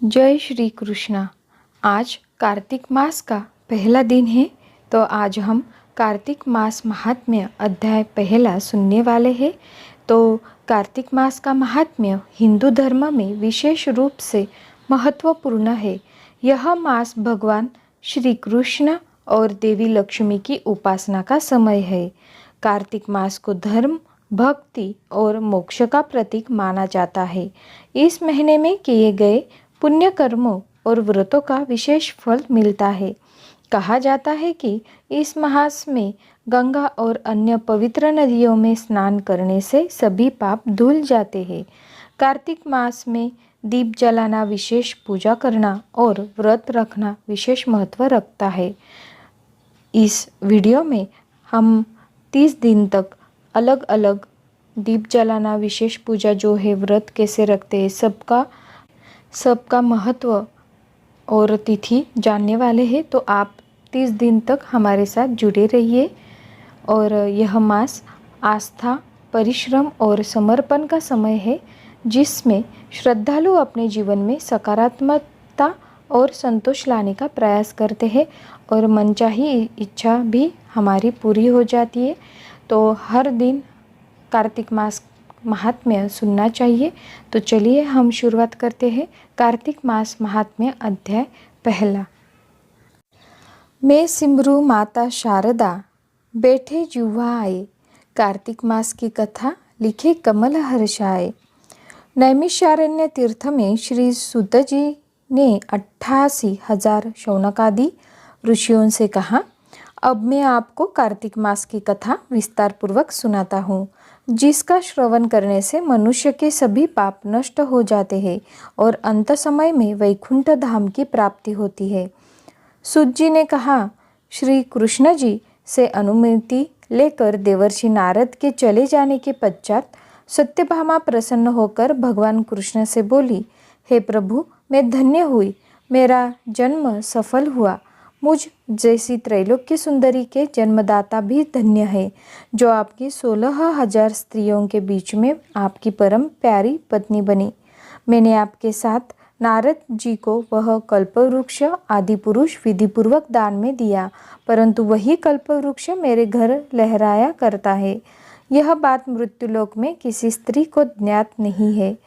जय श्री कृष्णा। आज कार्तिक मास का पहला दिन है, तो आज हम कार्तिक मास महात्म्य अध्याय पहला सुनने वाले हैं। तो कार्तिक मास का महात्म्य हिंदू धर्म में विशेष रूप से महत्वपूर्ण है। यह मास भगवान श्री कृष्ण और देवी लक्ष्मी की उपासना का समय है। कार्तिक मास को धर्म, भक्ति और मोक्ष का प्रतीक माना जाता है। इस महीने में किए गए पुण्य कर्मों और व्रतों का विशेष फल मिलता है। कहा जाता है कि इस मास में गंगा और अन्य पवित्र नदियों में स्नान करने से सभी पाप धुल जाते हैं। कार्तिक मास में दीप जलाना, विशेष पूजा करना और व्रत रखना विशेष महत्व रखता है। इस वीडियो में हम 30 दिन तक अलग अलग दीप जलाना, विशेष पूजा जो है, व्रत कैसे रखते हैं, सबका महत्व और तिथि जानने वाले हैं। तो आप 30 दिन तक हमारे साथ जुड़े रहिए। और यह मास आस्था, परिश्रम और समर्पण का समय है, जिसमें श्रद्धालु अपने जीवन में सकारात्मकता और संतोष लाने का प्रयास करते हैं और मनचाही इच्छा भी हमारी पूरी हो जाती है। तो हर दिन कार्तिक मास महात्म्य सुनना चाहिए। तो चलिए हम शुरुआत करते हैं। कार्तिक मास महात्म्य अध्याय पहला। मैं सिमरू माता शारदा, बैठे जुवा आए। कार्तिक मास की कथा लिखे कमल हर्षाए। नैमिषारण्य तीर्थ में श्री सूत जी ने 88,000 शौनकादि ऋषियों से कहा, अब मैं आपको कार्तिक मास की कथा विस्तार पूर्वक सुनाता हूँ, जिसका श्रवण करने से मनुष्य के सभी पाप नष्ट हो जाते हैं और अंत समय में वैकुंठ धाम की प्राप्ति होती है। सूत जी ने कहा, श्री कृष्ण जी से अनुमति लेकर देवर्षि नारद के चले जाने के पश्चात सत्यभामा प्रसन्न होकर भगवान कृष्ण से बोली, हे प्रभु, मैं धन्य हुई, मेरा जन्म सफल हुआ। मुझ जैसी त्रैलोक्य सुंदरी के जन्मदाता भी धन्य है, जो आपकी 16,000 स्त्रियों के बीच में आपकी परम प्यारी पत्नी बनी। मैंने आपके साथ नारद जी को वह कल्पवृक्ष आदि पुरुष विधिपूर्वक दान में दिया, परंतु वही कल्पवृक्ष मेरे घर लहराया करता है। यह बात मृत्युलोक में किसी स्त्री को ज्ञात नहीं है।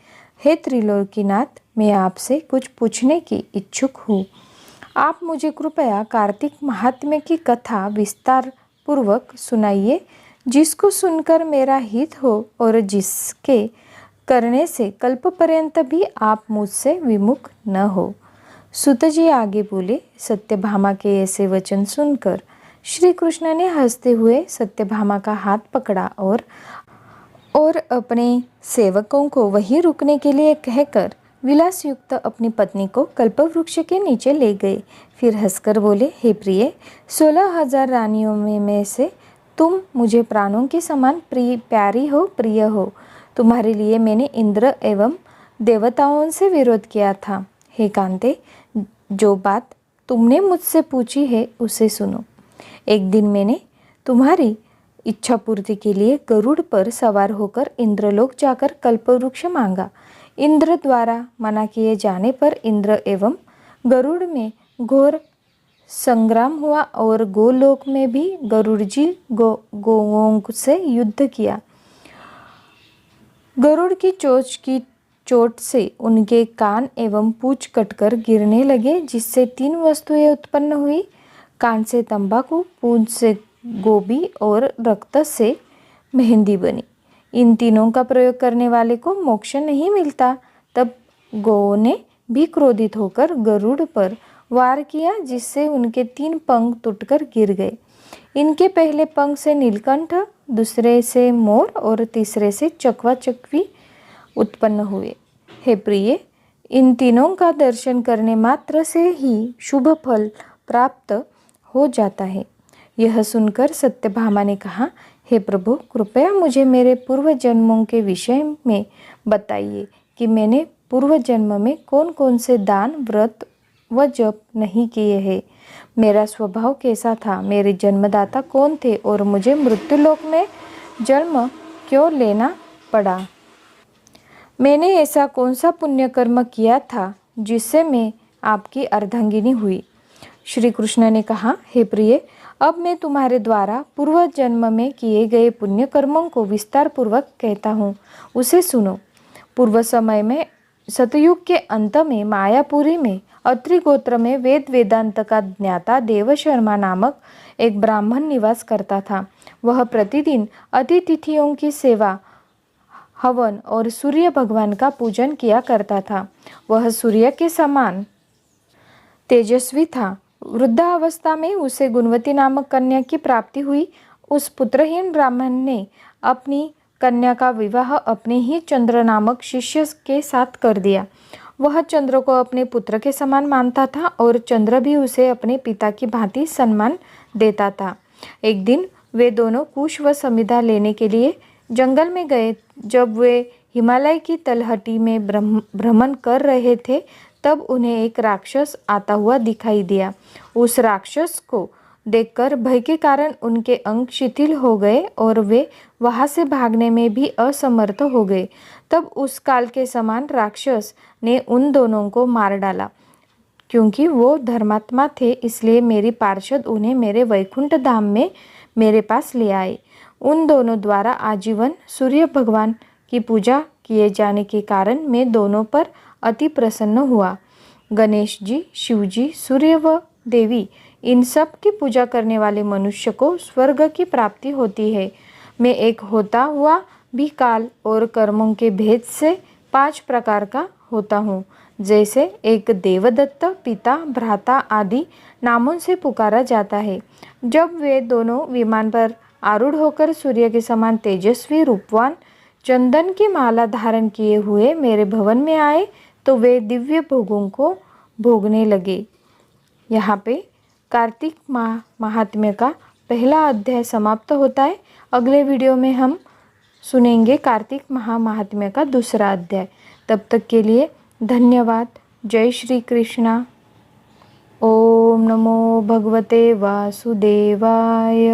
हे त्रिलोकीनाथ, मैं आपसे कुछ पूछने की इच्छुक हूँ। आप मुझे कृपया कार्तिक महात्म्य की कथा विस्तार पूर्वक सुनाइए, जिसको सुनकर मेरा हित हो और जिसके करने से कल्प पर्यंत भी आप मुझसे विमुख न हो। सूत जी आगे बोले। सत्यभामा के ऐसे वचन सुनकर श्री कृष्ण ने हंसते हुए सत्यभामा का हाथ पकड़ा और अपने सेवकों को वहीं रुकने के लिए कहकर विलास युक्त अपनी पत्नी को कल्पवृक्ष के नीचे ले गए। फिर हंसकर बोले, हे प्रिय, 16,000 रानियों में से तुम मुझे प्राणों के समान प्यारी हो, प्रिय हो। तुम्हारे लिए मैंने इंद्र एवं देवताओं से विरोध किया था। हे कांते, जो बात तुमने मुझसे पूछी है उसे सुनो। एक दिन मैंने तुम्हारी इच्छा पूर्ति के लिए गरुड़ पर सवार होकर इंद्रलोक जाकर कल्पवृक्ष मांगा। इंद्र द्वारा मना किए जाने पर इंद्र एवं गरुड़ में घोर संग्राम हुआ और गोलोक में भी गरुड़ जी गोओं से युद्ध किया। गरुड़ की चोट से उनके कान एवं पूंछ कटकर गिरने लगे, जिससे 3 वस्तुएं उत्पन्न हुई। कान से तंबाकू, पूंछ से गोभी और रक्त से मेहंदी बनी। इन तीनों का प्रयोग करने वाले को मोक्ष नहीं मिलता। तब गौ ने भी क्रोधित होकर गरुड़ पर वार किया, जिससे उनके 3 पंख टूटकर गिर गए। इनके पहले पंख से नीलकंठ, दूसरे से मोर और तीसरे से चकवा चकवी उत्पन्न हुए। हे प्रिय, इन तीनों का दर्शन करने मात्र से ही शुभ फल प्राप्त हो जाता है। यह सुनकर सत्यभामा ने कहा, हे प्रभु, कृपया मुझे मेरे पूर्व जन्मों के विषय में बताइए कि मैंने पूर्व जन्म में कौन कौन से दान, व्रत व जप नहीं किए हैं। मेरा स्वभाव कैसा था, मेरे जन्मदाता कौन थे और मुझे मृत्युलोक में जन्म क्यों लेना पड़ा। मैंने ऐसा कौन सा पुण्य कर्म किया था जिससे मैं आपकी अर्धांगिनी हुई। श्री कृष्ण ने कहा, हे प्रिय, अब मैं तुम्हारे द्वारा पूर्व जन्म में किए गए पुण्य कर्मों को विस्तार पूर्वक कहता हूँ, उसे सुनो। पूर्व समय में सतयुग के अंत में मायापुरी में अत्रि गोत्र में वेद वेदांत का ज्ञाता देवशर्मा नामक एक ब्राह्मण निवास करता था। वह प्रतिदिन अतिथियों की सेवा, हवन और सूर्य भगवान का पूजन किया करता था। वह सूर्य के समान तेजस्वी था। वृद्धावस्था में उसे गुणवती नामक कन्या की प्राप्ति हुई। उस पुत्रहीन ब्राह्मण ने अपनी कन्या का विवाह अपने ही चंद्र नामक शिष्य के साथ कर दिया। वह चंद्र को अपने पुत्र के समान मानता था और चंद्र भी उसे अपने पिता की भांति सम्मान देता था। एक दिन वे दोनों कुश व समिधा लेने के लिए जंगल में गए। जब वे हिमालय की तलहटी में भ्रमण कर रहे थे, तब उन्हें एक राक्षस आता हुआ दिखाई दिया। उस राक्षस को देखकर भय के कारण उनके अंग शिथिल हो गए और वे वहां से भागने में भी असमर्थ हो गए। तब उस काल के समान राक्षस ने उन दोनों को मार डाला। क्योंकि वो धर्मात्मा थे, इसलिए मेरी पार्षद उन्हें मेरे वैकुंठ धाम में मेरे पास ले आए। उन दोनों द्वारा आजीवन सूर्य भगवान की पूजा किए जाने के कारण मैं दोनों पर अति प्रसन्न हुआ। गणेश जी, शिव जी, सूर्य व देवी, इन सब की पूजा करने वाले मनुष्य को स्वर्ग की प्राप्ति होती है। मैं एक होता हुआ भी काल और कर्मों के भेद से 5 प्रकार का होता हूँ। जैसे एक देवदत्त, पिता, भ्राता आदि नामों से पुकारा जाता है। जब वे दोनों विमान पर आरूढ़ होकर सूर्य के समान तेजस्वी, रूपवान, चंदन की माला धारण किए हुए मेरे भवन में आए, तो वे दिव्य भोगों को भोगने लगे। यहाँ पे कार्तिक माह महात्म्य का पहला अध्याय समाप्त होता है। अगले वीडियो में हम सुनेंगे कार्तिक महात्म्य का दूसरा अध्याय। तब तक के लिए धन्यवाद। जय श्री कृष्णा। ओम नमो भगवते वासुदेवाय।